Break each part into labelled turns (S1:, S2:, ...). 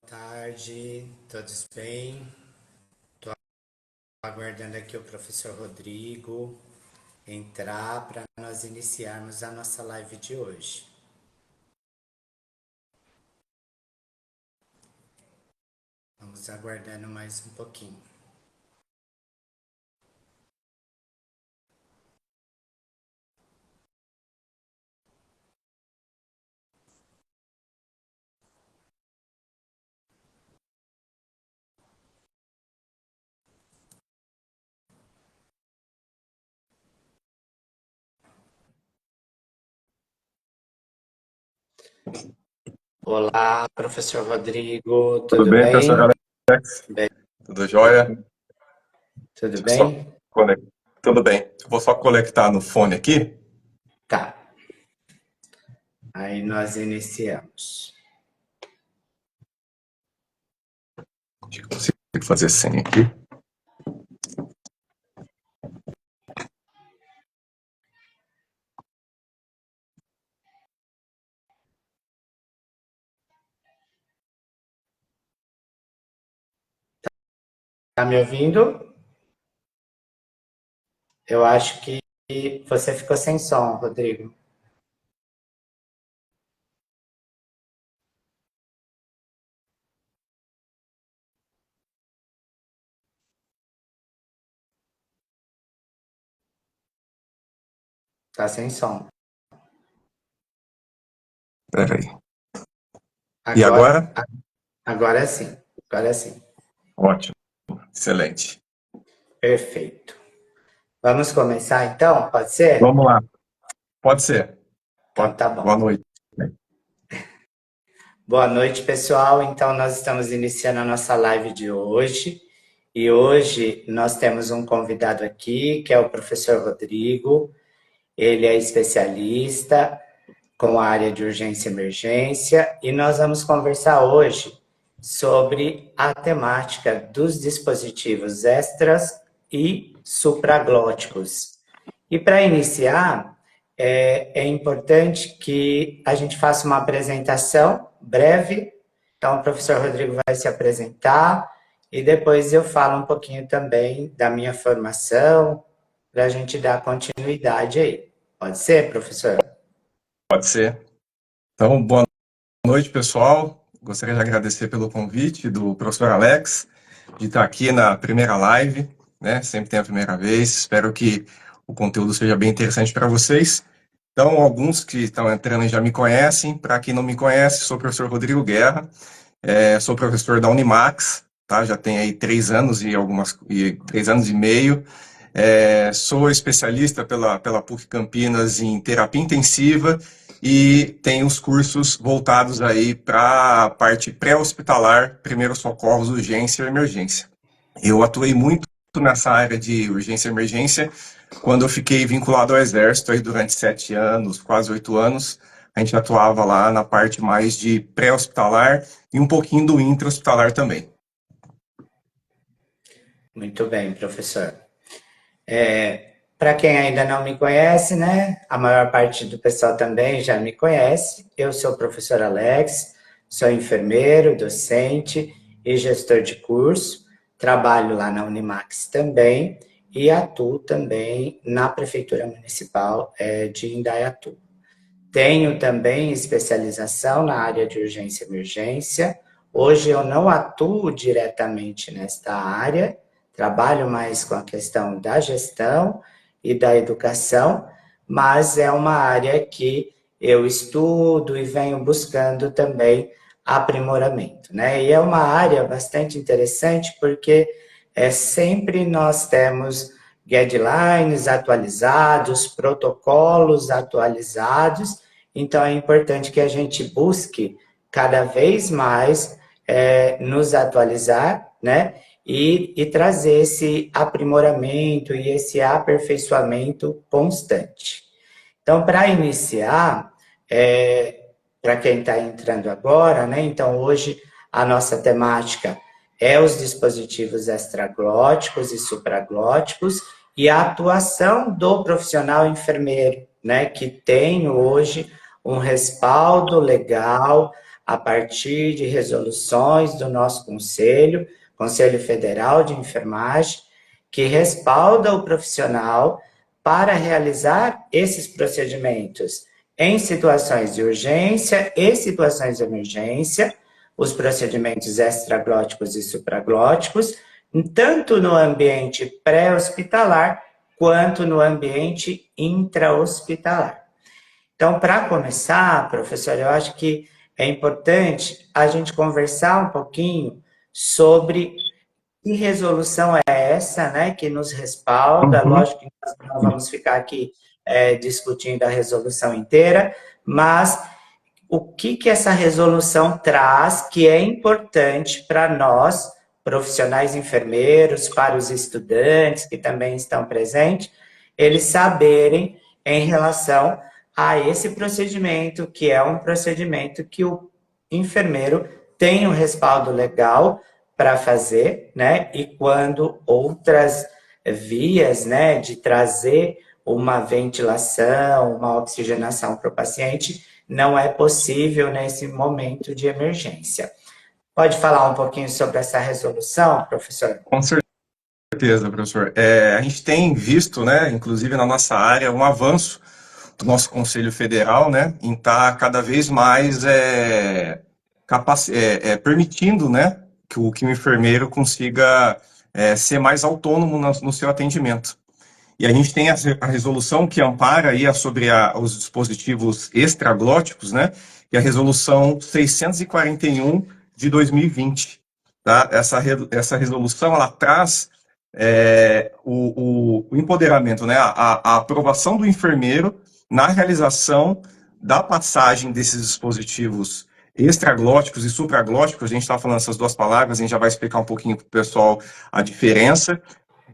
S1: Tarde, todos bem? Estou aguardando aqui o professor Rodrigo entrar para nós iniciarmos a nossa live de hoje. Vamos aguardando mais um pouquinho. Olá, professor Rodrigo,
S2: Tudo
S1: tudo
S2: bem, professor
S1: bem?
S2: Alex?
S1: Bem,
S2: Tudo jóia?
S1: tudo
S2: Deixa eu só
S1: bem?
S2: Tudo bem. Eu vou só conectar no fone aqui.
S1: Tá. Aí nós iniciamos.
S2: Acho que eu consigo fazer sem aqui.
S1: Tá me ouvindo? Eu acho que você ficou sem som, Rodrigo. Tá sem som.
S2: Peraí. E
S1: Agora,
S2: agora?
S1: agora sim. Agora sim.
S2: Ótimo. Excelente.
S1: Perfeito. Vamos começar então? Pode ser?
S2: Vamos lá. Pode ser.
S1: Então tá bom.
S2: Boa noite.
S1: Boa noite, pessoal. Então nós estamos iniciando a nossa live de hoje. E hoje nós temos um convidado aqui, que é o professor Rodrigo. Ele é especialista com a área de urgência e emergência e nós vamos conversar hoje sobre a temática dos dispositivos extras e supraglóticos. E para iniciar, é importante que a gente faça uma apresentação breve. Então, o professor Rodrigo vai se apresentar e depois eu falo um pouquinho também da minha formação, para a gente dar continuidade aí. Pode ser, professor?
S2: Pode ser. Então, boa noite, pessoal. Gostaria de agradecer pelo convite do professor Alex, de estar aqui na primeira live, né? Sempre tem a primeira vez. Espero que o conteúdo seja bem interessante para vocês. Então, alguns que estão entrando já me conhecem. Para quem não me conhece, sou o professor Rodrigo Guerra, sou professor da Unimax, tá? Já tenho aí 3 anos e 3 anos e meio. Sou especialista pela PUC Campinas em terapia intensiva e tenho os cursos voltados aí para a parte pré-hospitalar, primeiros socorros, urgência e emergência. Eu atuei muito nessa área de urgência e emergência quando eu fiquei vinculado ao Exército aí durante 7 anos, quase 8 anos. A gente atuava lá na parte mais de pré-hospitalar e um pouquinho do intra-hospitalar também.
S1: Muito bem, professor. Para quem ainda não me conhece, né? A maior parte do pessoal também já me conhece. Eu sou o professor Alex, sou enfermeiro, docente e gestor de curso. Trabalho lá na Unimax também e atuo também na Prefeitura Municipal de Indaiatuba. Tenho também especialização na área de urgência e emergência. Hoje eu não atuo diretamente nesta área, trabalho mais com a questão da gestão e da educação, mas é uma área que eu estudo e venho buscando também aprimoramento, né? E é uma área bastante interessante porque sempre nós temos guidelines atualizados, protocolos atualizados, então é importante que a gente busque cada vez mais nos atualizar, né? E trazer esse aprimoramento e esse aperfeiçoamento constante. Então, para iniciar, para quem está entrando agora, né? Então, hoje a nossa temática é os dispositivos extraglóticos e supraglóticos e a atuação do profissional enfermeiro, né? Que tem hoje um respaldo legal a partir de resoluções do nosso Conselho Federal de Enfermagem, que respalda o profissional para realizar esses procedimentos em situações de urgência e situações de emergência, os procedimentos extraglóticos e supraglóticos, tanto no ambiente pré-hospitalar quanto no ambiente intra-hospitalar. Então, para começar, professor, eu acho que é importante a gente conversar um pouquinho sobre que resolução é essa, né, que nos respalda. Lógico que nós não vamos ficar aqui discutindo a resolução inteira, mas o que essa resolução traz que é importante para nós, profissionais enfermeiros, para os estudantes que também estão presentes, eles saberem em relação a esse procedimento, que é um procedimento que o enfermeiro tem um respaldo legal para fazer, né? E quando outras vias, né, de trazer uma ventilação, uma oxigenação para o paciente, não é possível nesse momento de emergência. Pode falar um pouquinho sobre essa resolução, professor?
S2: Com certeza, professor. A gente tem visto, né, inclusive na nossa área, um avanço do nosso Conselho Federal, né, em estar cada vez mais permitindo, né, que o enfermeiro consiga ser mais autônomo no seu atendimento. E a gente tem a resolução que ampara aí sobre os dispositivos extraglóticos, né, que é a resolução 641 de 2020. Tá? Essa resolução, ela traz o empoderamento, né, a aprovação do enfermeiro na realização da passagem desses dispositivos extraglóticos e supraglóticos. A gente está falando essas duas palavras, a gente já vai explicar um pouquinho para o pessoal a diferença.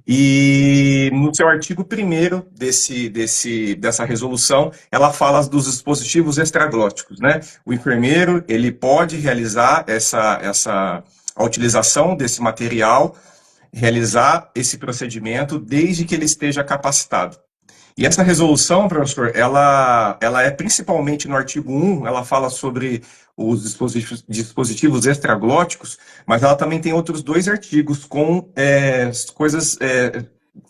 S2: E no seu artigo 1º dessa resolução, ela fala dos dispositivos extraglóticos, né? O enfermeiro, ele pode realizar a utilização desse material, realizar esse procedimento desde que ele esteja capacitado. E essa resolução, professor, ela é principalmente no artigo 1, ela fala sobre os dispositivos extraglóticos, mas ela também tem outros 2 artigos com coisas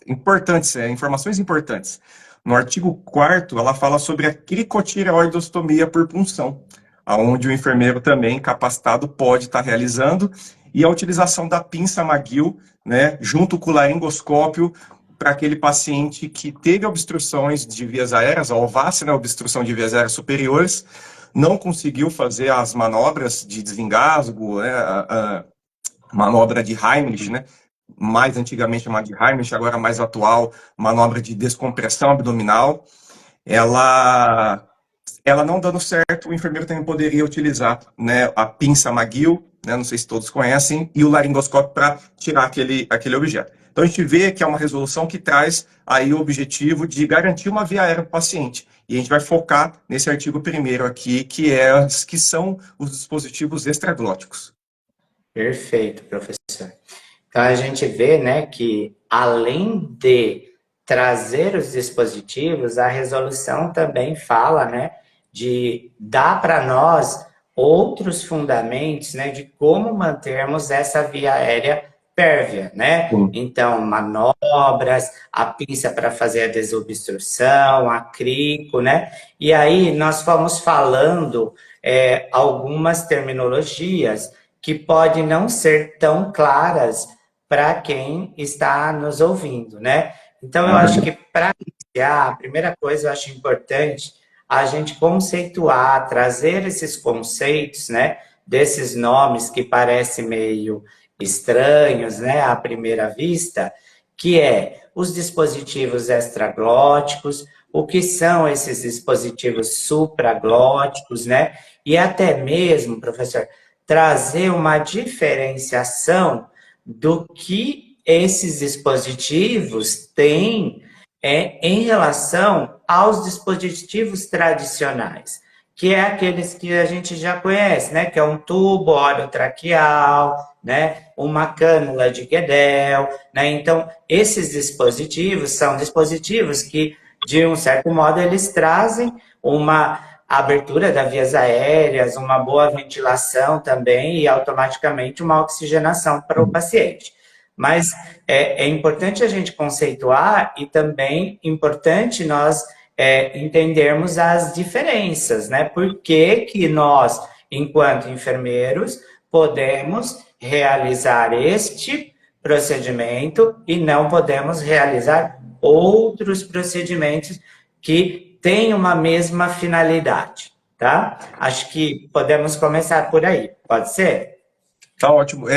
S2: importantes, informações importantes. No artigo 4º, ela fala sobre a cricotireoidostomia por punção, onde o enfermeiro também capacitado pode estar realizando, e a utilização da pinça Magil, né, junto com o laringoscópio, para aquele paciente que teve obstruções de vias aéreas, a OVAC, né, obstrução de vias aéreas superiores, não conseguiu fazer as manobras de desengasgo, né, a manobra de Heimlich, né, mais antigamente chamada de Heimlich, agora mais atual, manobra de descompressão abdominal. Ela não dando certo, o enfermeiro também poderia utilizar, né, a pinça Magil, né, não sei se todos conhecem, e o laringoscópio para tirar aquele objeto. Então a gente vê que é uma resolução que traz aí o objetivo de garantir uma via aérea para o paciente. E a gente vai focar nesse artigo 1º aqui, que são os dispositivos extraglóticos.
S1: Perfeito, professor. Então a gente vê, né, que além de trazer os dispositivos, a resolução também fala, né, de dar para nós outros fundamentos, né, de como mantermos essa via aérea pérvia, né? Então, manobras, a pinça para fazer a desobstrução, a crico, né? E aí nós fomos falando algumas terminologias que podem não ser tão claras para quem está nos ouvindo, né? Então, eu acho que para iniciar, a primeira coisa eu acho importante a gente conceituar, trazer esses conceitos, né? Desses nomes que parecem meio estranhos, né? À primeira vista, que é os dispositivos extraglóticos, o que são esses dispositivos supraglóticos, né? E até mesmo, professor, trazer uma diferenciação do que esses dispositivos têm em relação aos dispositivos tradicionais, que é aqueles que a gente já conhece, né? Que é um tubo orotraqueal, né? Uma cânula de Guedel, né? Então, esses dispositivos são dispositivos que, de um certo modo, eles trazem a abertura das vias aéreas, uma boa ventilação também e automaticamente uma oxigenação para o paciente. Mas é importante a gente conceituar e também importante nós entendermos as diferenças, né? Por que nós, enquanto enfermeiros, podemos realizar este procedimento e não podemos realizar outros procedimentos que têm uma mesma finalidade, tá? Acho que podemos começar por aí, pode ser?
S2: Tá ótimo.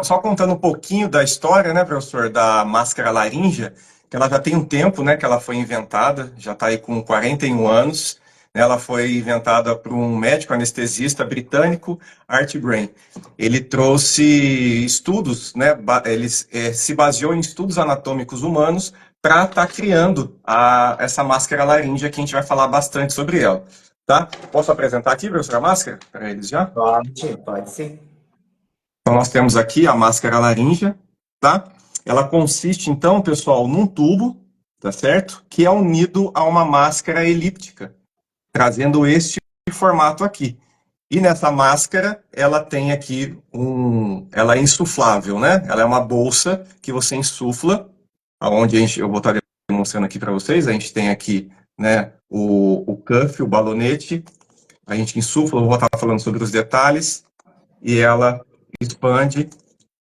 S2: Só contando um pouquinho da história, né, professor, da máscara laríngea, que ela já tem um tempo, né, que ela foi inventada, já está aí com 41 anos. Né, ela foi inventada por um médico anestesista britânico, Art Brain. Ele trouxe estudos, né, ele se baseou em estudos anatômicos humanos para estar criando essa máscara laríngea, que a gente vai falar bastante sobre ela. Tá? Posso apresentar aqui, professor, a máscara para eles já?
S1: Pode sim.
S2: Então, nós temos aqui a máscara laríngea, tá? Ela consiste, então, pessoal, num tubo, tá certo? Que é unido a uma máscara elíptica, trazendo este formato aqui. E nessa máscara, ela tem aqui ela é insuflável, né? Ela é uma bolsa que você insufla, aonde eu vou estar demonstrando aqui para vocês. A gente tem aqui, né, o cuff, o balonete. A gente insufla, eu vou estar falando sobre os detalhes. E ela expande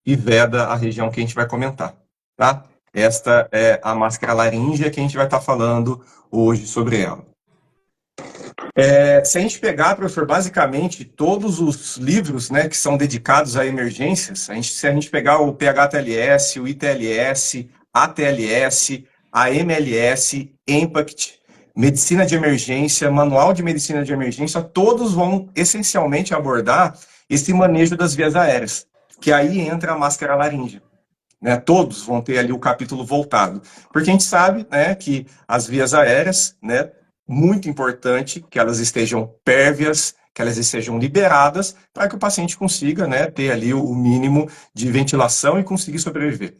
S2: e veda a região que a gente vai comentar, tá? Esta é a máscara laríngea que a gente vai estar falando hoje sobre ela. Se a gente pegar, professor, basicamente todos os livros, né, que são dedicados a emergências, se a gente pegar o PHTLS, o ITLS, ATLS, a MLS, EMPACT, Medicina de Emergência, Manual de Medicina de Emergência, todos vão essencialmente abordar esse manejo das vias aéreas, que aí entra a máscara laríngea. Né? Todos vão ter ali o capítulo voltado, porque a gente sabe, né, que as vias aéreas, né, muito importante que elas estejam pérvias, que elas estejam liberadas, para que o paciente consiga, né, ter ali o mínimo de ventilação e conseguir sobreviver.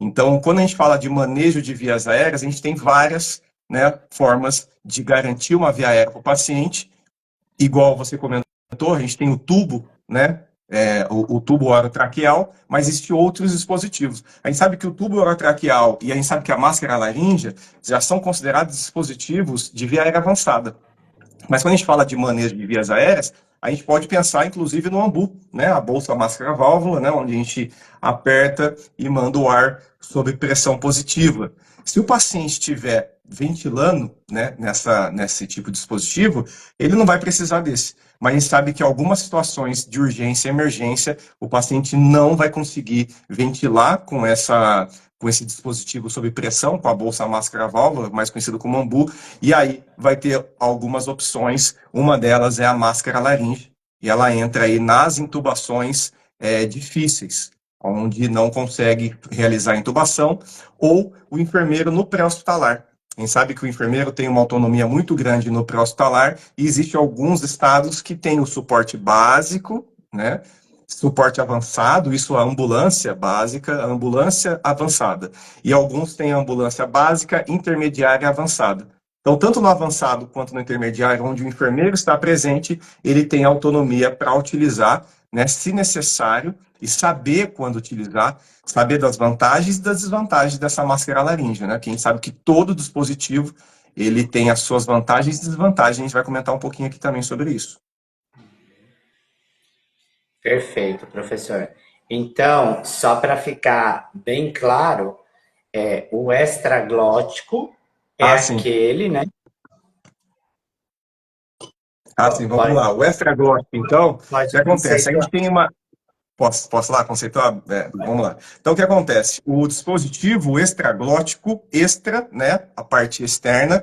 S2: Então, quando a gente fala de manejo de vias aéreas, a gente tem várias, né, formas de garantir uma via aérea para o paciente. Igual você comentou, a gente tem o tubo, né, o tubo orotraqueal, mas existem outros dispositivos. A gente sabe que o tubo orotraqueal e a gente sabe que a máscara laríngea já são considerados dispositivos de via aérea avançada. Mas quando a gente fala de manejo de vias aéreas, a gente pode pensar, inclusive, no AMBU, né? A bolsa máscara válvula, né? Onde a gente aperta e manda o ar sob pressão positiva. Se o paciente estiver ventilando, né, nesse tipo de dispositivo, ele não vai precisar desse. Mas a gente sabe que em algumas situações de urgência e emergência, o paciente não vai conseguir ventilar com esse dispositivo sob pressão, com a bolsa máscara válvula, mais conhecido como AMBU, e aí vai ter algumas opções. Uma delas é a máscara laríngea, e ela entra aí nas intubações difíceis, onde não consegue realizar a intubação, ou o enfermeiro no pré-hospitalar. A gente sabe que o enfermeiro tem uma autonomia muito grande no pré-hospitalar, e existem alguns estados que têm o suporte básico, né? Suporte avançado, isso a ambulância básica, a ambulância avançada. E alguns têm a ambulância básica, intermediária e avançada. Então, tanto no avançado quanto no intermediário, onde o enfermeiro está presente, ele tem autonomia para utilizar, né, se necessário, e saber quando utilizar, saber das vantagens e das desvantagens dessa máscara laríngea, né? Que a gente sabe que todo dispositivo ele tem as suas vantagens e desvantagens. A gente vai comentar um pouquinho aqui também sobre isso.
S1: Perfeito, professor. Então, só para ficar bem claro, o extraglótico é
S2: Sim.
S1: aquele, né?
S2: Sim, vamos lá. O extraglótico, então, o que acontece? A gente tem uma... Posso lá conceituar? Vamos lá. Então, o que acontece? O dispositivo extraglótico, extra, né, a parte externa,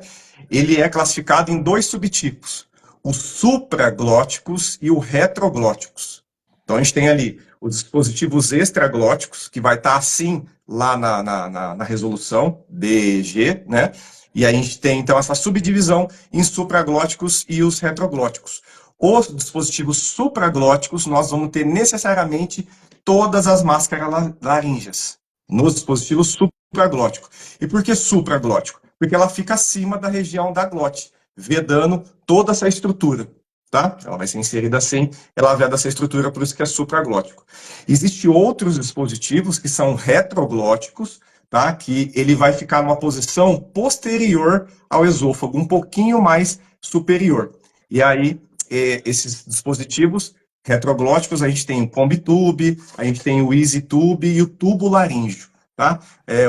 S2: ele é classificado em dois subtipos, os supraglóticos e os retroglóticos. Então, a gente tem ali os dispositivos extraglóticos, que vai estar assim lá na resolução DG, né? E a gente tem, então, essa subdivisão em supraglóticos e os retroglóticos. Os dispositivos supraglóticos, nós vamos ter necessariamente todas as máscaras laríngeas nos dispositivos supraglóticos. E por que supraglótico? Porque ela fica acima da região da glote. vedando toda essa estrutura, tá? Ela vai ser inserida assim, ela veda essa estrutura, por isso que é supraglótico. Existem outros dispositivos que são retroglóticos, tá? Que ele vai ficar numa posição posterior ao esôfago, um pouquinho mais superior. E aí, esses dispositivos retroglóticos, a gente tem o Combitube, a gente tem o EasyTube e o tubo laríngeo, tá?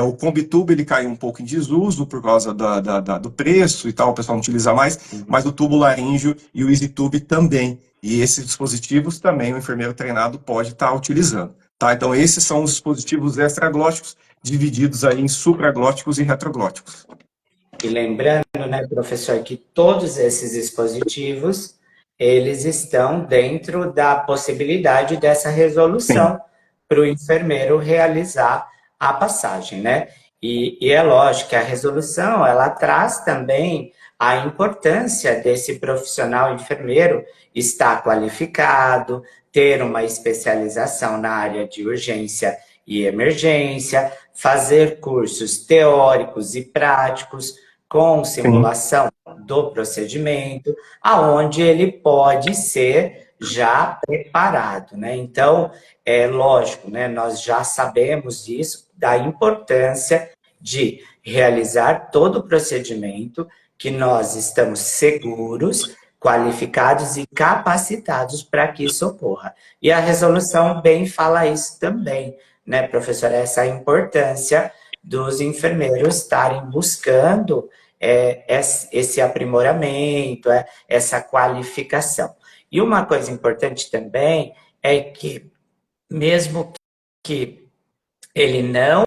S2: O Combitube, ele caiu um pouco em desuso por causa do preço e tal, o pessoal não utiliza mais, mas o tubo laríngeo e o EasyTube também. E esses dispositivos também o enfermeiro treinado pode estar utilizando, tá? Então, esses são os dispositivos extraglóticos, divididos aí em supraglóticos e retroglóticos.
S1: E lembrando, né, professor, que todos esses dispositivos, eles estão dentro da possibilidade dessa resolução para o enfermeiro realizar a passagem, né? E é lógico que a resolução, ela traz também a importância desse profissional enfermeiro estar qualificado, ter uma especialização na área de urgência e emergência, fazer cursos teóricos e práticos, com simulação do procedimento, aonde ele pode ser já preparado, né? Então, é lógico, né? Nós já sabemos disso, da importância de realizar todo o procedimento, que nós estamos seguros, qualificados e capacitados para que isso ocorra. E a resolução bem fala isso também, né, professora? Essa importância dos enfermeiros estarem buscando esse aprimoramento, essa qualificação. E uma coisa importante também é que, mesmo que ele não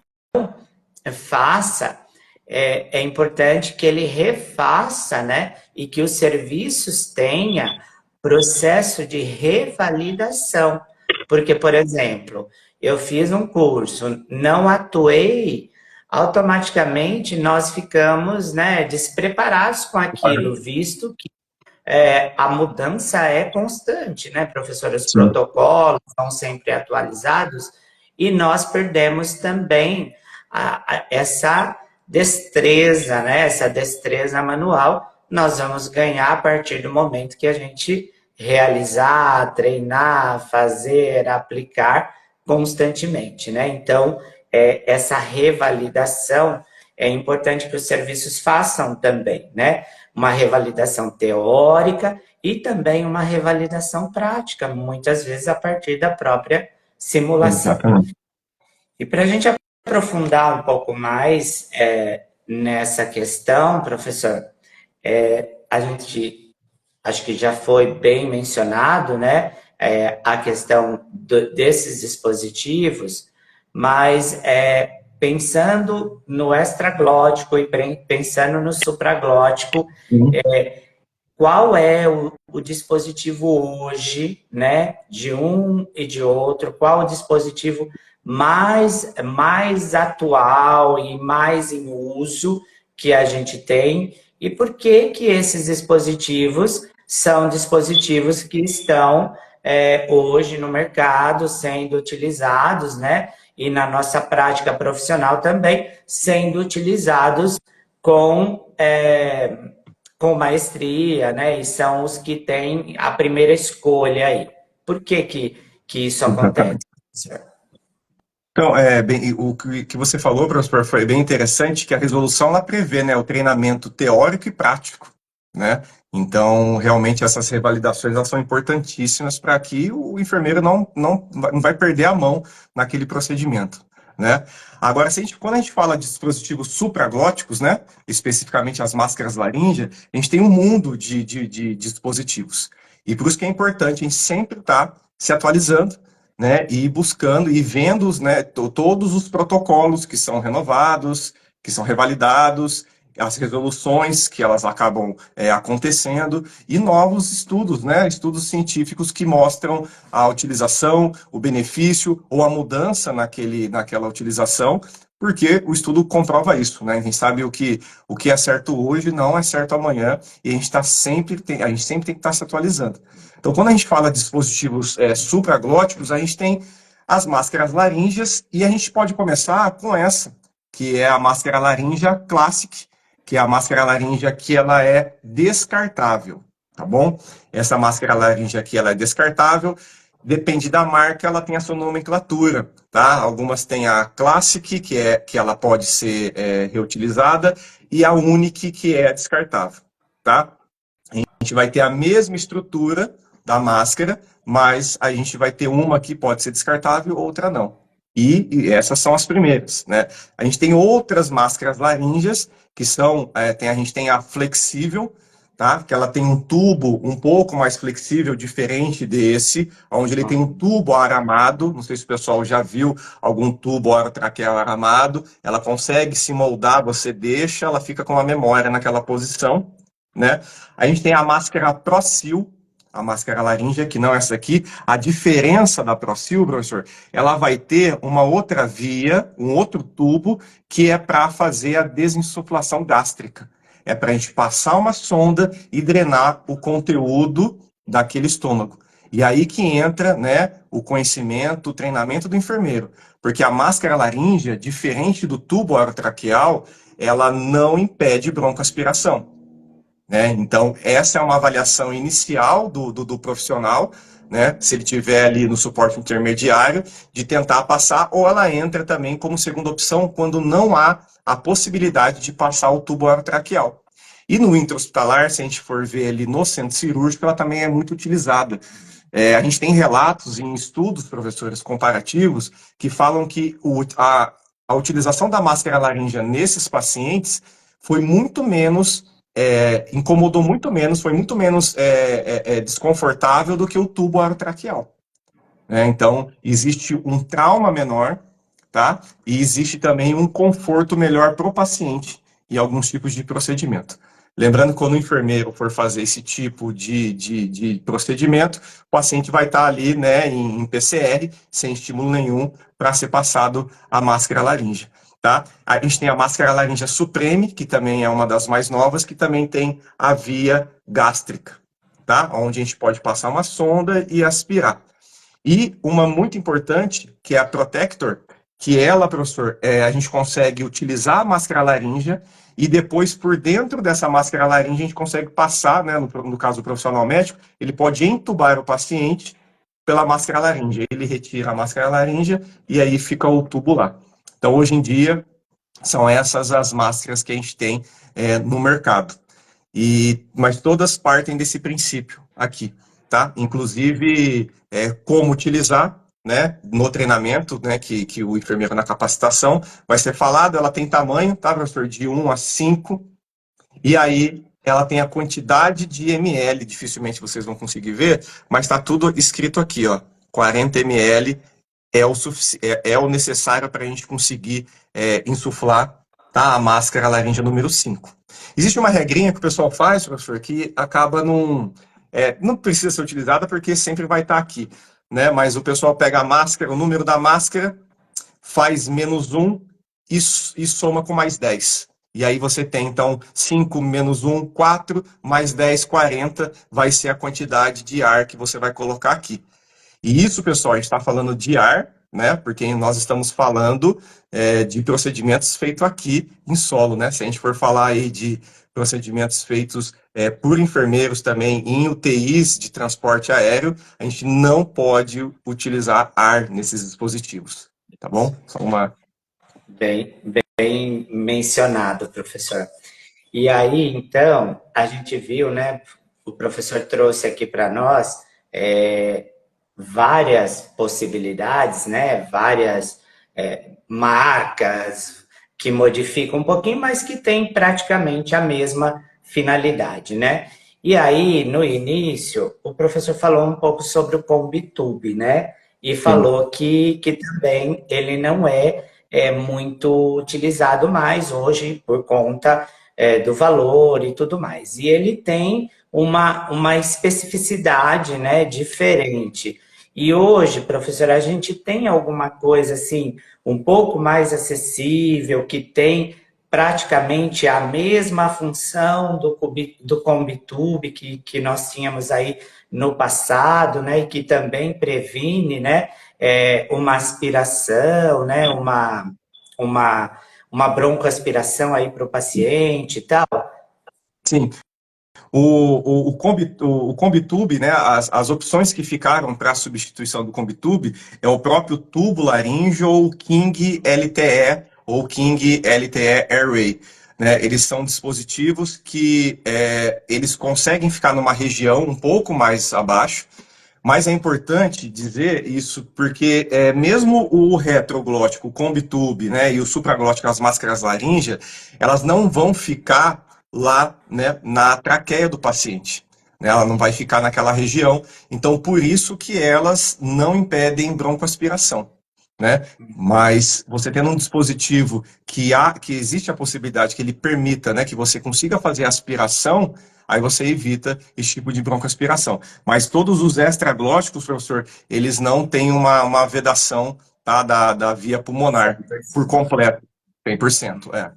S1: faça, é importante que ele refaça, né? E que os serviços tenham processo de revalidação. Porque, por exemplo, eu fiz um curso, não atuei, automaticamente nós ficamos, né, despreparados com aquilo, visto que a mudança é constante, né, professor? Os protocolos são sempre atualizados e nós perdemos também essa destreza, né, essa destreza manual. Nós vamos ganhar a partir do momento que a gente realizar, treinar, fazer, aplicar constantemente, né? Então, essa revalidação é importante que os serviços façam também, né? Uma revalidação teórica e também uma revalidação prática, muitas vezes a partir da própria simulação.
S2: Exatamente.
S1: E para a gente aprofundar um pouco mais nessa questão, professor, a gente, acho que já foi bem mencionado, né, a questão desses dispositivos, mas pensando no extraglótico e pensando no supraglótico, qual é o dispositivo hoje, né, de um e de outro, qual o dispositivo mais atual e mais em uso que a gente tem, e por que que esses dispositivos são dispositivos que estão hoje no mercado sendo utilizados, né? E na nossa prática profissional também sendo utilizados com maestria, né? E são os que têm a primeira escolha aí. Por que que isso acontece?
S2: Então, o que você falou, professor, foi bem interessante, que a resolução ela prevê, né, o treinamento teórico e prático, né? Então, realmente, essas revalidações elas são importantíssimas para que o enfermeiro não vai perder a mão naquele procedimento, né? Agora, quando a gente fala de dispositivos supraglóticos, né, especificamente as máscaras laríngea, a gente tem um mundo de dispositivos. E por isso que é importante a gente sempre estar se atualizando, né, e buscando e vendo, né, todos os protocolos que são renovados, que são revalidados, as resoluções que elas acabam acontecendo e novos estudos, né, estudos científicos que mostram a utilização, o benefício ou a mudança naquela utilização, porque o estudo comprova isso, né? A gente sabe o que é certo hoje não é certo amanhã e a gente sempre tem que estar se atualizando. Então, quando a gente fala de dispositivos supraglóticos, a gente tem as máscaras laríngeas e a gente pode começar com essa, que é a máscara laríngea Classic, que é a máscara laríngea que ela é descartável, tá bom? Essa máscara laríngea aqui, ela é descartável, depende da marca, ela tem a sua nomenclatura, tá? Algumas têm a Classic, que ela pode ser reutilizada, e a Unique, que é descartável, tá? A gente vai ter a mesma estrutura da máscara, mas a gente vai ter uma que pode ser descartável, outra não. E essas são as primeiras, né? A gente tem outras máscaras laríngeas, que são, a gente tem a flexível, tá? Que ela tem um tubo um pouco mais flexível, diferente desse, onde ele tem um tubo aramado, não sei se o pessoal já viu algum tubo orotraqueal aramado, ela consegue se moldar, você deixa, ela fica com a memória naquela posição, né? A gente tem a máscara ProSil, a máscara laríngea, que não é essa aqui. A diferença da ProSil, professor, ela vai ter uma outra via, um outro tubo, que é para fazer a desinsuflação gástrica. É para a gente passar uma sonda e drenar o conteúdo daquele estômago. E aí que entra, né, o conhecimento, o treinamento do enfermeiro. Porque a máscara laríngea, diferente do tubo orotraqueal, ela não impede broncoaspiração. Né? Então, essa é uma avaliação inicial do profissional, né? Se ele tiver ali no suporte intermediário, de tentar passar, ou ela entra também como segunda opção quando não há a possibilidade de passar o tubo orotraqueal. E no intra-hospitalar, se a gente for ver ali no centro cirúrgico, ela também é muito utilizada. A gente tem relatos em estudos, professores, comparativos, que falam que a utilização da máscara laríngea nesses pacientes foi muito menos incomodou muito menos, foi muito menos desconfortável do que o tubo orotraqueal. Né? Então, existe um trauma menor, tá? E existe também um conforto melhor para o paciente em alguns tipos de procedimento. Lembrando que quando o enfermeiro for fazer esse tipo de procedimento, o paciente vai estar ali, né, em PCR, sem estímulo nenhum, para ser passado a máscara laríngea. Tá? A gente tem a máscara laríngea Supreme, que também é uma das mais novas, que também tem a via gástrica, tá? Onde a gente pode passar uma sonda e aspirar. E uma muito importante, que é a Protector, que ela, professor, a gente consegue utilizar a máscara laríngea e depois, por dentro dessa máscara laríngea, a gente consegue passar, né, no caso do profissional médico, ele pode entubar o paciente pela máscara laríngea. Ele retira a máscara laríngea e aí fica o tubo lá. Então, hoje em dia, são essas as máscaras que a gente tem no mercado. Mas todas partem desse princípio aqui, tá? Inclusive, como utilizar, né? No treinamento, né? Que o enfermeiro na capacitação vai ser falado, ela tem tamanho, tá, professor? De 1 a 5, e aí ela tem a quantidade de ml, dificilmente vocês vão conseguir ver, mas está tudo escrito aqui, ó. 40 ml é o necessário para a gente conseguir insuflar, tá, a máscara laríngea número 5. Existe uma regrinha que o pessoal faz, professor, que acaba não precisa ser utilizada porque sempre vai estar aqui, né? Mas o pessoal pega a máscara, o número da máscara, faz menos 1 e soma com mais 10. E aí você tem, então, 5 menos 1, 4, mais 10, 40, vai ser a quantidade de ar que você vai colocar aqui. E isso, pessoal, a gente está falando de ar, né? Porque nós estamos falando de procedimentos feitos aqui em solo, né? Se a gente for falar aí de procedimentos feitos por enfermeiros também em UTIs de transporte aéreo, a gente não pode utilizar ar nesses dispositivos, tá bom? Só uma...
S1: Bem mencionado, professor. E aí, então, a gente viu, né? O professor trouxe aqui para nós várias possibilidades, né? Várias marcas que modificam um pouquinho, mas que têm praticamente a mesma finalidade, né? E aí, no início, o professor falou um pouco sobre o Combitube, né? E
S2: Sim.
S1: falou que também ele não é muito utilizado mais hoje por conta do valor e tudo mais. E ele tem uma especificidade, né, diferente. E hoje, professor, a gente tem alguma coisa assim um pouco mais acessível, que tem praticamente a mesma função do Combitube que nós tínhamos aí no passado, né, e que também previne, né, uma aspiração, né, uma, uma broncoaspiração aí para o paciente e tal?
S2: Sim. O Combitube, né, as opções que ficaram para a substituição do Combitube é o próprio tubo laríngeo ou King LTE ou King LTE Airway. Né? Eles são dispositivos que eles conseguem ficar numa região um pouco mais abaixo, mas é importante dizer isso porque mesmo o retroglótico, o Combitube, né, e o supraglótico, as máscaras laríngeas, elas não vão ficar lá, né, na traqueia do paciente. Né, ela não vai ficar naquela região. Então, por isso que elas não impedem broncoaspiração. Né? Mas você tendo um dispositivo que existe a possibilidade que ele permita, né, que você consiga fazer aspiração, aí você evita esse tipo de broncoaspiração. Mas todos os extraglóticos, professor, eles não têm uma vedação, tá, da via pulmonar por completo, 100%.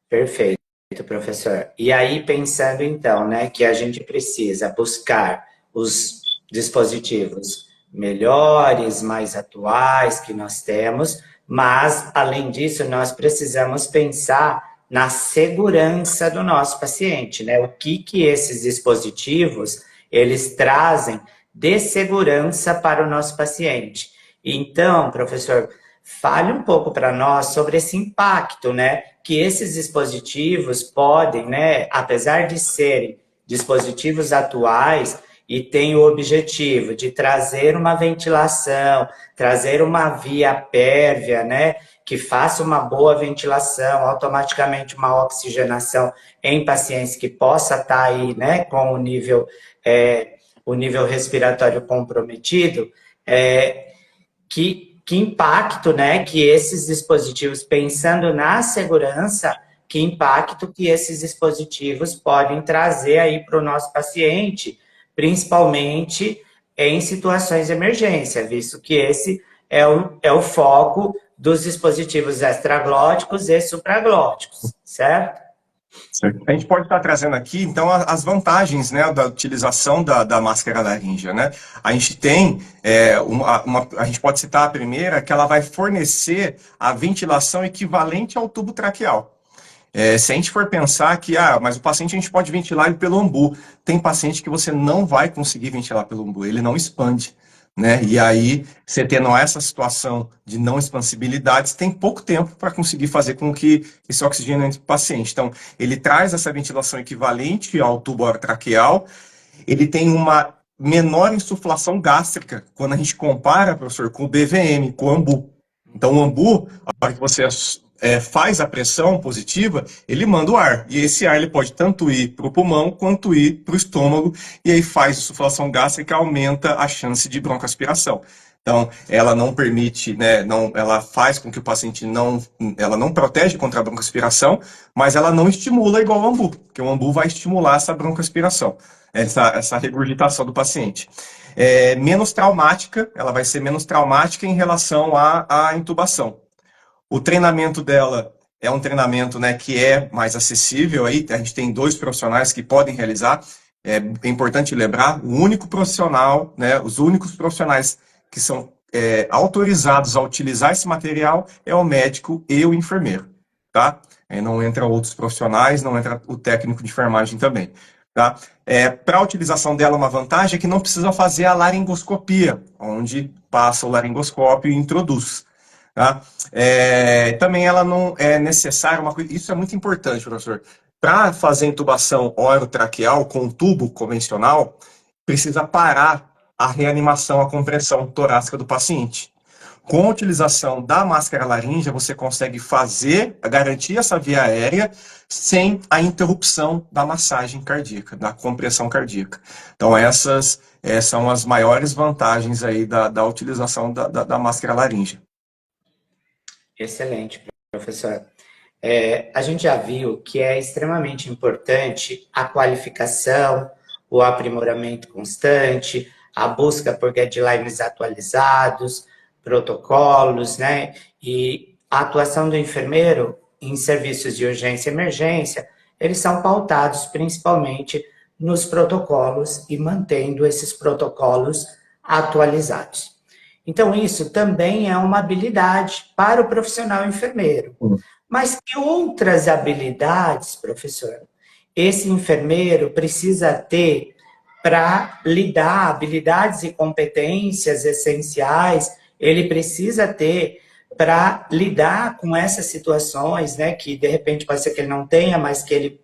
S1: Perfeito, professor. E aí, pensando então, né, que a gente precisa buscar os dispositivos melhores, mais atuais que nós temos, mas, além disso, nós precisamos pensar na segurança do nosso paciente, né? O que esses dispositivos, eles trazem de segurança para o nosso paciente. Então, professor, fale um pouco para nós sobre esse impacto, né, que esses dispositivos podem, né, apesar de serem dispositivos atuais e têm o objetivo de trazer uma ventilação, trazer uma via pérvia, né, que faça uma boa ventilação, automaticamente uma oxigenação em pacientes que possa estar aí, né, com o nível respiratório comprometido, que impacto, né, que esses dispositivos, pensando na segurança, que impacto que esses dispositivos podem trazer aí para o nosso paciente, principalmente em situações de emergência, visto que esse é o foco dos dispositivos extraglóticos e supraglóticos, certo?
S2: Certo. A gente pode estar trazendo aqui, então, as vantagens, né, da utilização da máscara laríngea, né? A gente tem, a gente pode citar a primeira, que ela vai fornecer a ventilação equivalente ao tubo traqueal. Se a gente for pensar que, mas o paciente a gente pode ventilar ele pelo umbu, tem paciente que você não vai conseguir ventilar pelo umbu, ele não expande. Né? E aí, você tendo essa situação de não expansibilidade, você tem pouco tempo para conseguir fazer com que esse oxigênio entre o paciente. Então, ele traz essa ventilação equivalente ao tubo orotraqueal, ele tem uma menor insuflação gástrica, quando a gente compara, professor, com o BVM, com o AMBU. Então, o AMBU, a hora que você faz a pressão positiva, ele manda o ar. E esse ar ele pode tanto ir para o pulmão quanto ir para o estômago, e aí faz insuflação gástrica, aumenta a chance de broncoaspiração. Então, ela não permite, né, ela faz com que o paciente ela não protege contra a broncoaspiração, mas ela não estimula igual ao AMBU, porque o AMBU vai estimular essa broncoaspiração, essa regurgitação do paciente. Menos traumática, ela vai ser menos traumática em relação à intubação. O treinamento dela é um treinamento, né, que é mais acessível. Aí, a gente tem 2 profissionais que podem realizar. É importante lembrar, o único profissional, né, os únicos profissionais que são autorizados a utilizar esse material é o médico e o enfermeiro. Tá? Não entra outros profissionais, não entra o técnico de enfermagem também. Tá? Para a utilização dela, uma vantagem é que não precisa fazer a laringoscopia, onde passa o laringoscópio e introduz. Tá? Também ela não é necessária, isso é muito importante, professor. Para fazer intubação orotraqueal com tubo convencional, precisa parar a reanimação, a compressão torácica do paciente. Com a utilização da máscara laríngea, você consegue garantir essa via aérea sem a interrupção da massagem cardíaca, da compressão cardíaca. Então, essas são as maiores vantagens aí da utilização da máscara laríngea.
S1: Excelente, professor. A gente já viu que é extremamente importante a qualificação, o aprimoramento constante, a busca por guidelines atualizados, protocolos, né? E a atuação do enfermeiro em serviços de urgência e emergência, eles são pautados principalmente nos protocolos e mantendo esses protocolos atualizados. Então, isso também é uma habilidade para o profissional enfermeiro. Mas que outras habilidades, professor, esse enfermeiro precisa ter para lidar, habilidades e competências essenciais, ele precisa ter para lidar com essas situações, né, que de repente pode ser que ele não tenha, mas que ele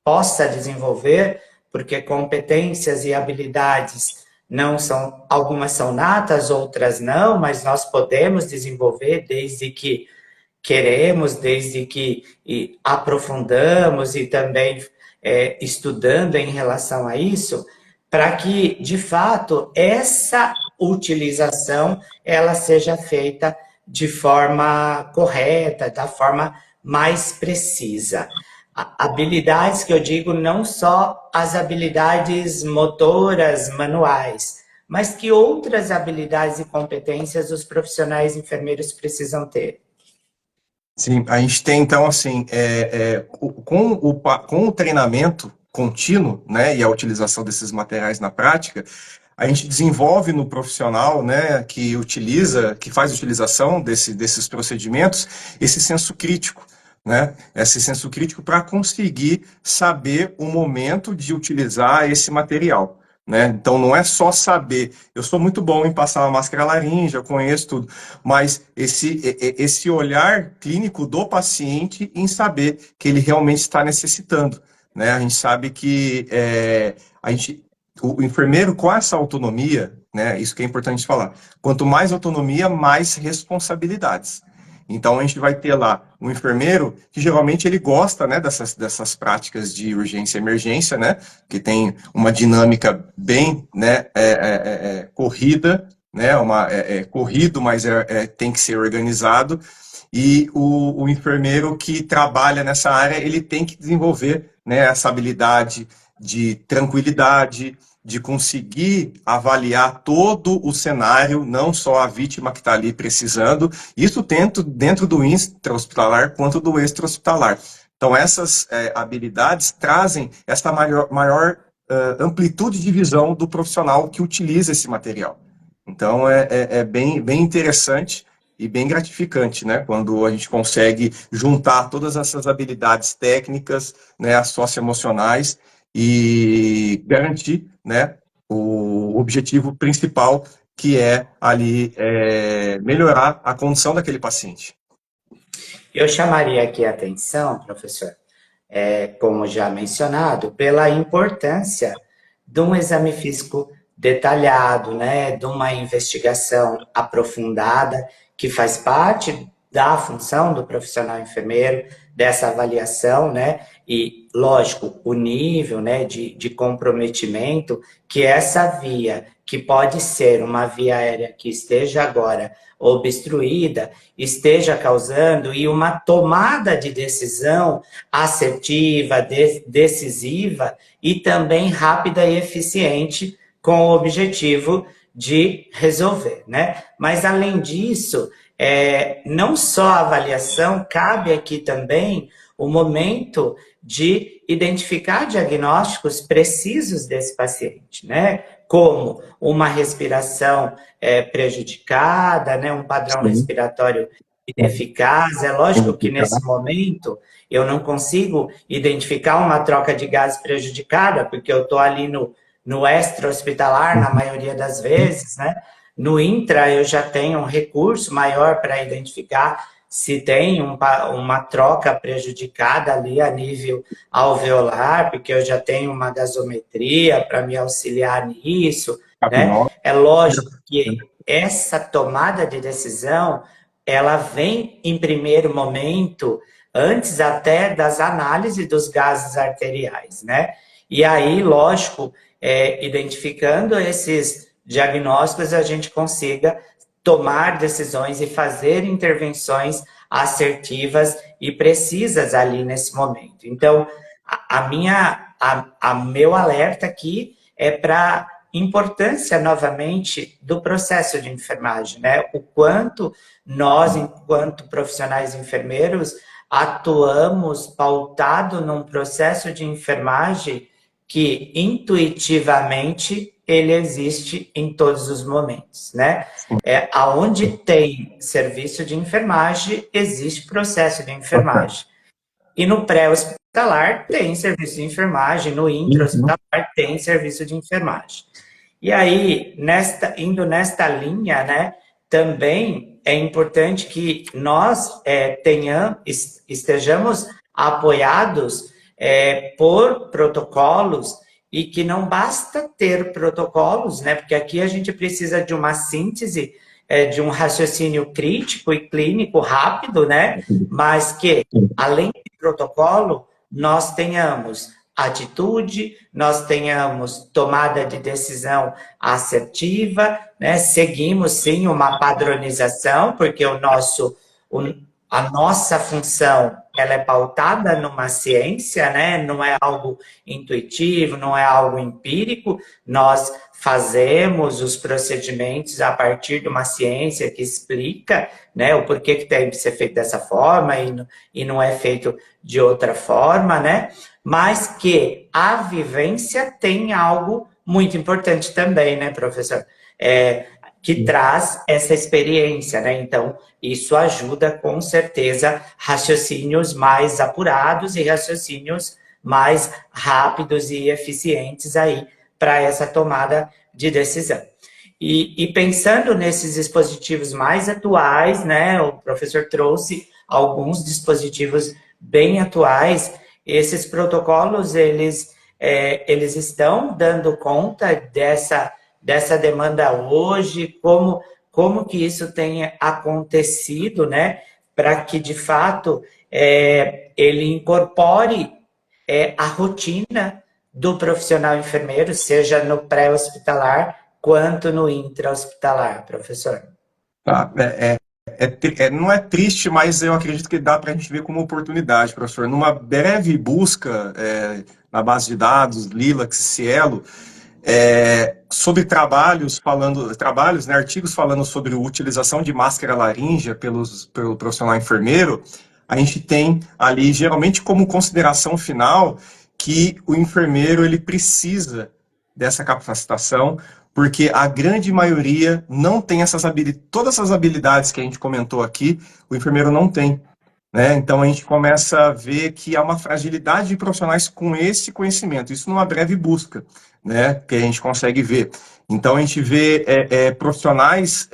S1: possa desenvolver, porque competências e habilidades não são, algumas são natas, outras não, mas nós podemos desenvolver desde que queremos, desde que aprofundamos e também estudando em relação a isso, para que, de fato, essa utilização ela seja feita de forma correta, da forma mais precisa. Habilidades que eu digo não só as habilidades motoras, manuais, mas que outras habilidades e competências os profissionais enfermeiros precisam ter.
S2: Sim, a gente tem, então, assim, com o treinamento contínuo, né, e a utilização desses materiais na prática, a gente desenvolve no profissional, né, que utiliza, que faz utilização desses procedimentos, esse senso crítico, né, esse senso crítico para conseguir saber o momento de utilizar esse material. Né? Então, não é só saber, eu sou muito bom em passar uma máscara laríngea, eu conheço tudo, mas esse olhar clínico do paciente em saber que ele realmente está necessitando. Né? A gente sabe que o enfermeiro com essa autonomia, né, isso que é importante falar, quanto mais autonomia, mais responsabilidades. Então a gente vai ter lá um enfermeiro que geralmente ele gosta, né, dessas práticas de urgência e emergência, né, que tem uma dinâmica bem, né, corrida, né, corrido, mas tem que ser organizado. E o enfermeiro que trabalha nessa área, ele tem que desenvolver, né, essa habilidade de tranquilidade, de conseguir avaliar todo o cenário, não só a vítima que está ali precisando, isso dentro do intra-hospitalar quanto do extra-hospitalar. Então, essas habilidades trazem essa maior amplitude de visão do profissional que utiliza esse material. Então, é bem interessante e bem gratificante, né? Quando a gente consegue juntar todas essas habilidades técnicas, né, as socioemocionais e garantir, né, o objetivo principal, que é ali melhorar a condição daquele paciente.
S1: Eu chamaria aqui a atenção, professor, como já mencionado, pela importância de um exame físico detalhado, né, de uma investigação aprofundada, que faz parte da função do profissional enfermeiro, dessa avaliação, né, e, lógico, o nível, né, de comprometimento que essa via, que pode ser uma via aérea que esteja agora obstruída, esteja causando, e uma tomada de decisão assertiva, decisiva e também rápida e eficiente, com o objetivo de resolver, né? Mas, além disso, não só a avaliação, cabe aqui também o momento de identificar diagnósticos precisos desse paciente, né? Como uma respiração prejudicada, né? Um padrão
S2: Sim.
S1: respiratório ineficaz. É lógico que nesse momento eu não consigo identificar uma troca de gases prejudicada, porque eu estou ali no extra-hospitalar, na maioria das vezes, né? No intra, eu já tenho um recurso maior para identificar se tem uma troca prejudicada ali a nível alveolar, porque eu já tenho uma gasometria para me auxiliar nisso, né? É lógico que essa tomada de decisão, ela vem em primeiro momento, antes até das análises dos gases arteriais, né? E aí, lógico, identificando esses diagnósticos, a gente consiga tomar decisões e fazer intervenções assertivas e precisas ali nesse momento. Então, meu alerta aqui é para importância novamente do processo de enfermagem, né? O quanto nós, enquanto profissionais enfermeiros, atuamos pautado num processo de enfermagem que intuitivamente ele existe em todos os momentos, né? Aonde tem serviço de enfermagem, existe processo de enfermagem. E no pré-hospitalar tem serviço de enfermagem, no intra-hospitalar tem serviço de enfermagem. E aí, indo nesta linha, né, também é importante que nós estejamos apoiados por protocolos e que não basta ter protocolos, né, porque aqui a gente precisa de uma síntese, de um raciocínio crítico e clínico rápido, né, mas que, além de protocolo, nós tenhamos atitude, nós tenhamos tomada de decisão assertiva, né? Seguimos sim uma padronização, porque a nossa função ela é pautada numa ciência, né? Não é algo intuitivo, não é algo empírico, nós fazemos os procedimentos a partir de uma ciência que explica, né, o porquê que tem que ser feito dessa forma e não é feito de outra forma, né? Mas que a vivência tem algo muito importante também, né, professor? Que traz essa experiência, né? Então, isso ajuda, com certeza, raciocínios mais apurados e raciocínios mais rápidos e eficientes aí para essa tomada de decisão. E pensando nesses dispositivos mais atuais, né? O professor trouxe alguns dispositivos bem atuais. Esses protocolos, eles estão dando conta dessa demanda hoje, como que isso tem acontecido, né, para que, de fato, ele incorpore a rotina do profissional enfermeiro, seja no pré-hospitalar quanto no intra-hospitalar, professor.
S2: Tá, não é triste, mas eu acredito que dá para a gente ver como oportunidade, professor. Numa breve busca na base de dados, Lilacs, Cielo, sobre trabalhos, né, artigos falando sobre a utilização de máscara laríngea pelo profissional enfermeiro, a gente tem ali, geralmente, como consideração final, que o enfermeiro ele precisa dessa capacitação, porque a grande maioria não tem todas essas habilidades que a gente comentou aqui, o enfermeiro não tem. Né? Então a gente começa a ver que há uma fragilidade de profissionais com esse conhecimento, isso numa breve busca, né? Que a gente consegue ver. Então a gente vê profissionais,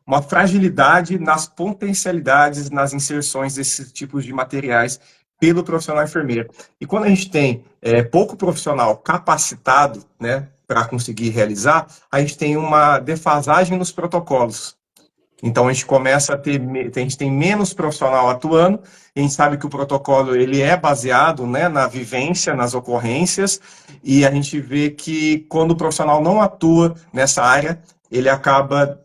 S2: uma fragilidade nas potencialidades, nas inserções desses tipos de materiais pelo profissional enfermeiro. E quando a gente tem pouco profissional capacitado, né, para conseguir realizar, a gente tem uma defasagem nos protocolos. Então a gente começa a gente tem menos profissional atuando, a gente sabe que o protocolo ele é baseado, né, na vivência, nas ocorrências, e a gente vê que quando o profissional não atua nessa área, ele acaba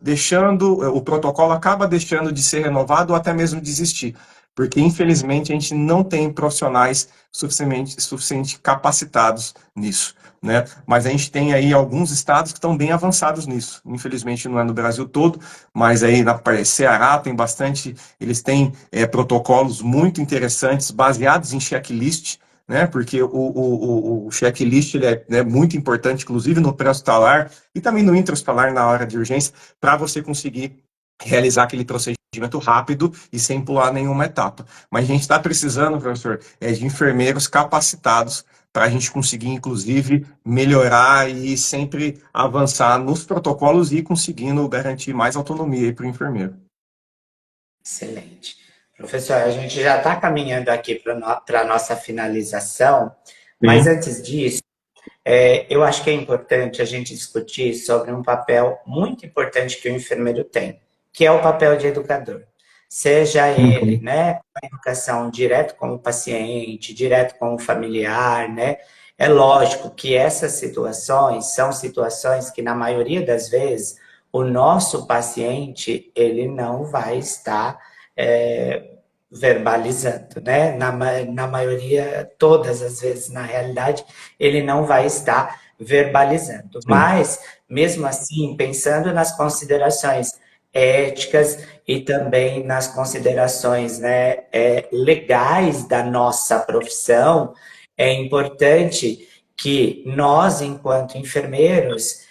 S2: o protocolo acaba deixando de ser renovado ou até mesmo desistir, porque infelizmente a gente não tem profissionais suficientemente capacitados nisso. Né? Mas a gente tem aí alguns estados que estão bem avançados nisso. Infelizmente não é no Brasil todo, mas aí na Ceará tem bastante, eles têm protocolos muito interessantes, baseados em checklist, né? Porque o checklist ele é muito importante, inclusive no pré-hospitalar e também no intra-hospitalar na hora de urgência, para você conseguir realizar aquele procedimento rápido e sem pular nenhuma etapa. Mas a gente está precisando, professor, de enfermeiros capacitados para a gente conseguir, inclusive, melhorar e sempre avançar nos protocolos e ir conseguindo garantir mais autonomia para o enfermeiro.
S1: Excelente. Professor, a gente já está caminhando aqui para a nossa finalização, mas
S2: Sim.
S1: antes disso, eu acho que é importante a gente discutir sobre um papel muito importante que o enfermeiro tem, que é o papel de educador. Seja ele, né, com a educação direto com o paciente, direto com o familiar, né? É lógico que essas situações são situações que, na maioria das vezes, o nosso paciente, ele não vai estar verbalizando, né? Na maioria, todas as vezes, na realidade, ele não vai estar verbalizando.
S2: Sim.
S1: Mas, mesmo assim, pensando nas considerações éticas e também nas considerações, né, legais da nossa profissão, é importante que nós, enquanto enfermeiros,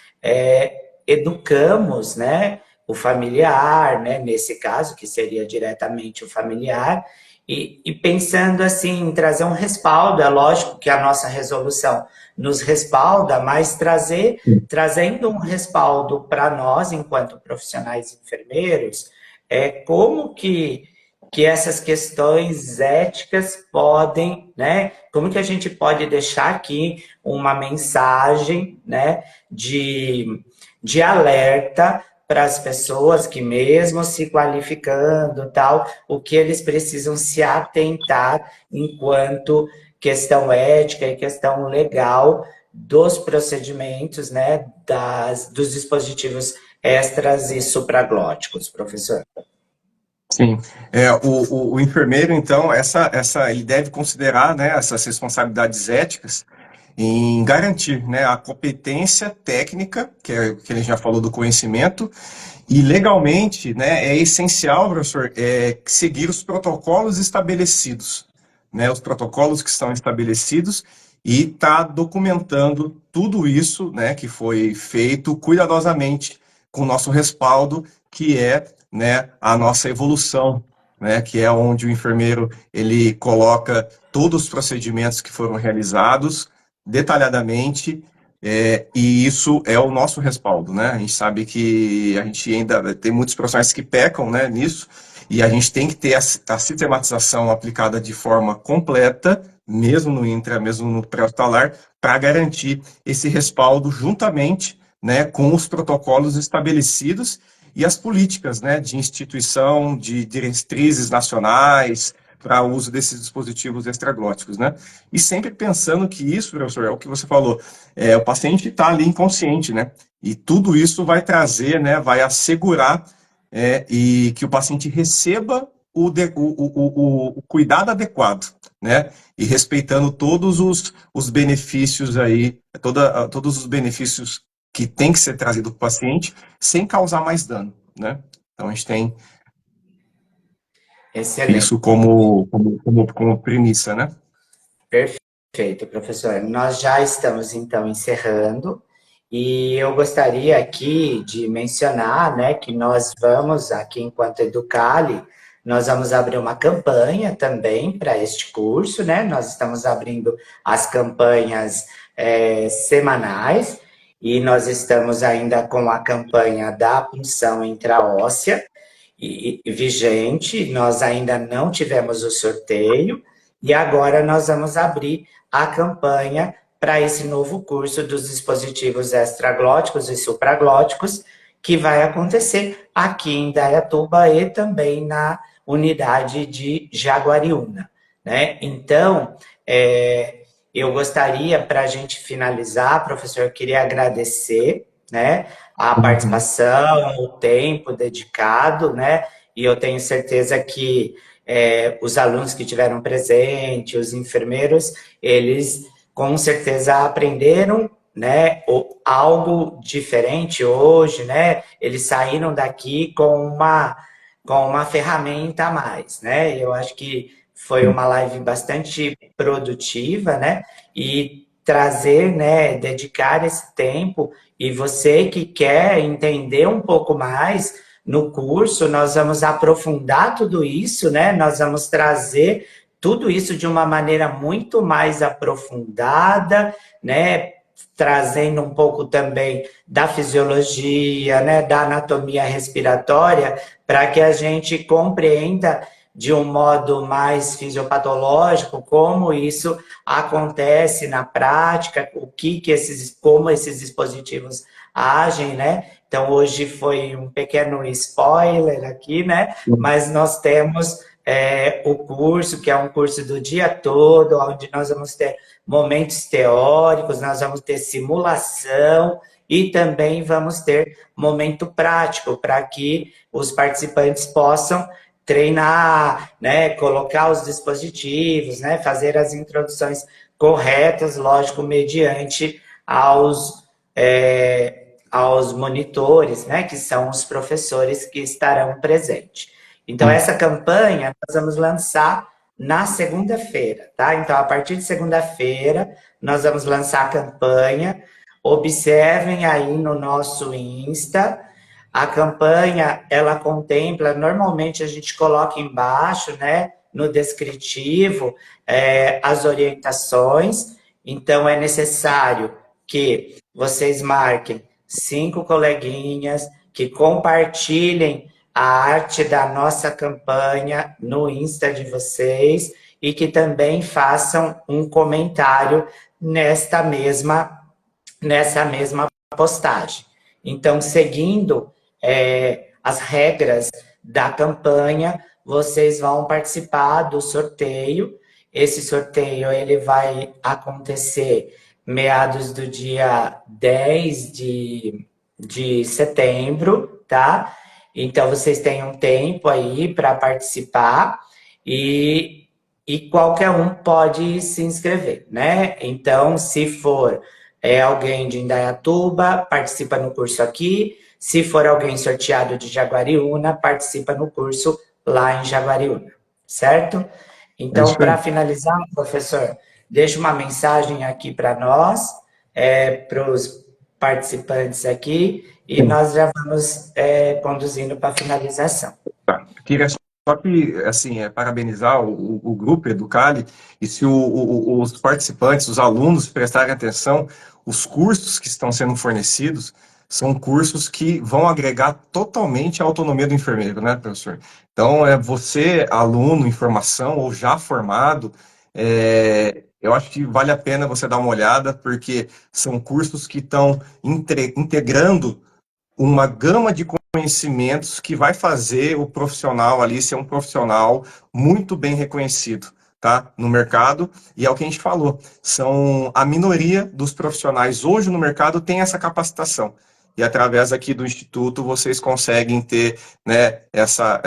S1: educamos, né, o familiar, né, nesse caso, que seria diretamente o familiar, e pensando assim, em trazer um respaldo. É lógico que a nossa resolução nos respalda, mas trazendo um respaldo para nós, enquanto profissionais enfermeiros, como que essas questões éticas podem, né? Como que a gente pode deixar aqui uma mensagem, né, de alerta para as pessoas que, mesmo se qualificando, tal, o que eles precisam se atentar enquanto questão ética e questão legal dos procedimentos, né, dos dispositivos extras e supraglóticos, professor.
S2: Sim, o enfermeiro, então, ele deve considerar, né, essas responsabilidades éticas em garantir, né, a competência técnica, que é o que ele já falou do conhecimento, e legalmente, né, é essencial, professor, seguir os protocolos estabelecidos, né, os protocolos que estão estabelecidos e está documentando tudo isso, né, que foi feito cuidadosamente com o nosso respaldo, que é, né, a nossa evolução, né, que é onde o enfermeiro ele coloca todos os procedimentos que foram realizados detalhadamente, e isso é o nosso respaldo, né? A gente sabe que a gente ainda tem muitos profissionais que pecam, né, nisso, e a gente tem que ter a sistematização aplicada de forma completa, mesmo no intra, mesmo no pré-hospitalar, para garantir esse respaldo juntamente, né, com os protocolos estabelecidos e as políticas, né, de instituição, de diretrizes nacionais para o uso desses dispositivos extraglóticos, né? E sempre pensando que isso, professor, é o que você falou, o paciente está ali inconsciente, né? E tudo isso vai trazer, né, vai assegurar e que o paciente receba o cuidado adequado, né? E respeitando todos os benefícios aí, todos os benefícios que tem que ser trazido para o paciente, sem causar mais dano, né? Então a gente tem
S1: Excelente.
S2: isso como premissa, né?
S1: Perfeito, professor. Nós já estamos, então, encerrando, e eu gostaria aqui de mencionar, né, que nós vamos, aqui enquanto Educali, nós vamos abrir uma campanha também para este curso, né? Nós estamos abrindo as campanhas semanais, e nós estamos ainda com a campanha da punção intraóssea e vigente. Nós ainda não tivemos o sorteio, e agora nós vamos abrir a campanha para esse novo curso dos dispositivos extraglóticos e supraglóticos, que vai acontecer aqui em Dayatuba e também na unidade de Jaguariúna, né? Então, eu gostaria, para a gente finalizar, professor, eu queria agradecer, né, a
S2: Uhum.
S1: participação, o tempo dedicado, né? E eu tenho certeza que os alunos que tiveram presente, os enfermeiros, eles com certeza aprenderam, né, algo diferente hoje, né? Eles saíram daqui com uma ferramenta a mais, né? Eu acho que foi uma live bastante produtiva, né? E trazer, né, dedicar esse tempo, e você que quer entender um pouco mais, no curso nós vamos aprofundar tudo isso, né? Nós vamos trazer tudo isso de uma maneira muito mais aprofundada, né? Trazendo um pouco também da fisiologia, né? Da anatomia respiratória, para que a gente compreenda de um modo mais fisiopatológico como isso acontece na prática, como esses dispositivos agem, né? Então, hoje foi um pequeno spoiler aqui, né? Mas nós temos o curso, que é um curso do dia todo, onde nós vamos ter momentos teóricos, nós vamos ter simulação e também vamos ter momento prático para que os participantes possam treinar, né, colocar os dispositivos, né, fazer as introduções corretas, lógico, mediante aos monitores, né, que são os professores que estarão presentes. Então, essa campanha nós vamos lançar na segunda-feira, tá? Então, a partir de segunda-feira, nós vamos lançar a campanha. observem aí no nosso Insta. A campanha, ela contempla, normalmente a gente coloca embaixo, né, no descritivo, as orientações. Então, é necessário que vocês marquem 5 coleguinhas, que compartilhem a arte da nossa campanha no Insta de vocês e que também façam um comentário nessa mesma postagem. Então, seguindo as regras da campanha, vocês vão participar do sorteio. Esse sorteio ele vai acontecer meados do dia 10 de setembro, tá? Então, vocês têm um tempo aí para participar e qualquer um pode se inscrever, né? Então, se for alguém de Indaiatuba, participa no curso aqui. Se for alguém sorteado de Jaguariúna, participa no curso lá em Jaguariúna, certo? Então, para finalizar, professor, deixa uma mensagem aqui para nós, para os participantes aqui, e nós já vamos conduzindo para a finalização.
S2: Tá. Queria só que, assim, parabenizar o grupo Educali, e se os participantes, os alunos prestarem atenção, os cursos que estão sendo fornecidos são cursos que vão agregar totalmente a autonomia do enfermeiro, né, professor? Então, você, aluno em formação ou já formado, eu acho que vale a pena você dar uma olhada, porque são cursos que estão integrando uma gama de conhecimentos que vai fazer o profissional ali ser um profissional muito bem reconhecido, tá? No mercado, e é o que a gente falou, são a minoria dos profissionais hoje no mercado tem essa capacitação. E através aqui do Instituto vocês conseguem ter, né, essa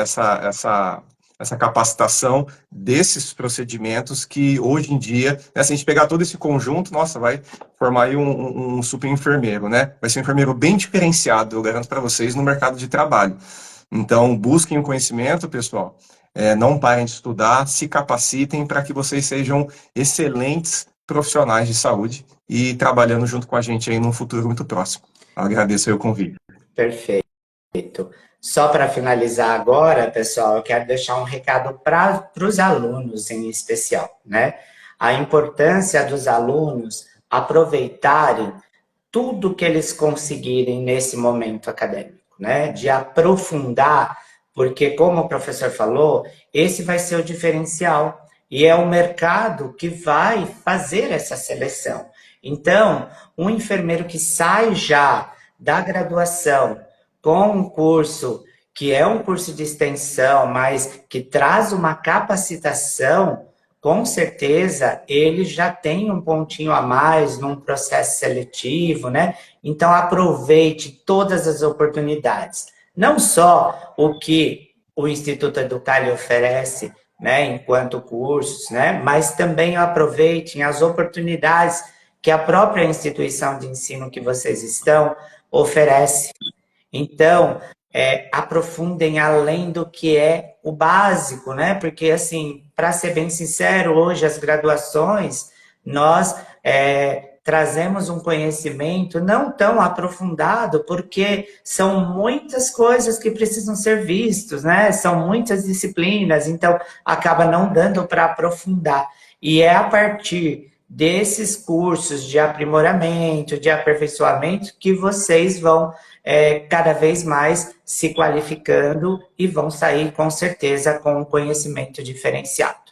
S2: capacitação desses procedimentos que hoje em dia, né, se a gente pegar todo esse conjunto, nossa, vai formar aí um super enfermeiro, né? Vai ser um enfermeiro bem diferenciado, eu garanto para vocês, no mercado de trabalho. Então, busquem o conhecimento, pessoal, não parem de estudar, se capacitem para que vocês sejam excelentes profissionais de saúde e trabalhando junto com a gente aí num futuro muito próximo. Agradeço aí o convite.
S1: Perfeito. Só para finalizar agora, pessoal, eu quero deixar um recado para os alunos em especial, né? A importância dos alunos aproveitarem tudo que eles conseguirem nesse momento acadêmico, né? De aprofundar, porque como o professor falou, esse vai ser o diferencial e é o mercado que vai fazer essa seleção. Então, um enfermeiro que sai já da graduação com um curso que é um curso de extensão, mas que traz uma capacitação, com certeza ele já tem um pontinho a mais num processo seletivo, né? Então aproveite todas as oportunidades. Não só o que o Instituto Educali oferece, né, enquanto cursos, né? Mas também aproveitem as oportunidades que a própria instituição de ensino que vocês estão oferece. Então, aprofundem além do que é o básico, né? Porque, assim, para ser bem sincero, hoje as graduações, nós trazemos um conhecimento não tão aprofundado, porque são muitas coisas que precisam ser vistos, né? São muitas disciplinas, então acaba não dando para aprofundar. E é a partir desses cursos de aprimoramento, de aperfeiçoamento, que vocês vão cada vez mais se qualificando e vão sair, com certeza, com um conhecimento diferenciado.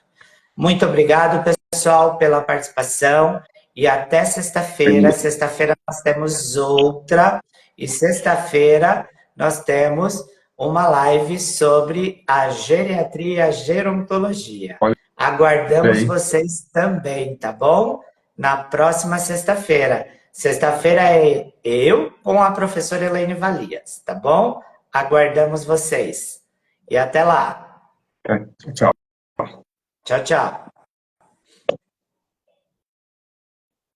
S1: Muito obrigado, pessoal, pela participação e até sexta-feira. Sexta-feira nós temos outra e sexta-feira nós temos uma live sobre a geriatria e a gerontologia. Aguardamos vocês também, tá bom? Na próxima sexta-feira. Sexta-feira é eu com a professora Elaine Valias, tá bom? Aguardamos vocês. E até lá.
S2: Tchau.
S1: Tchau, tchau.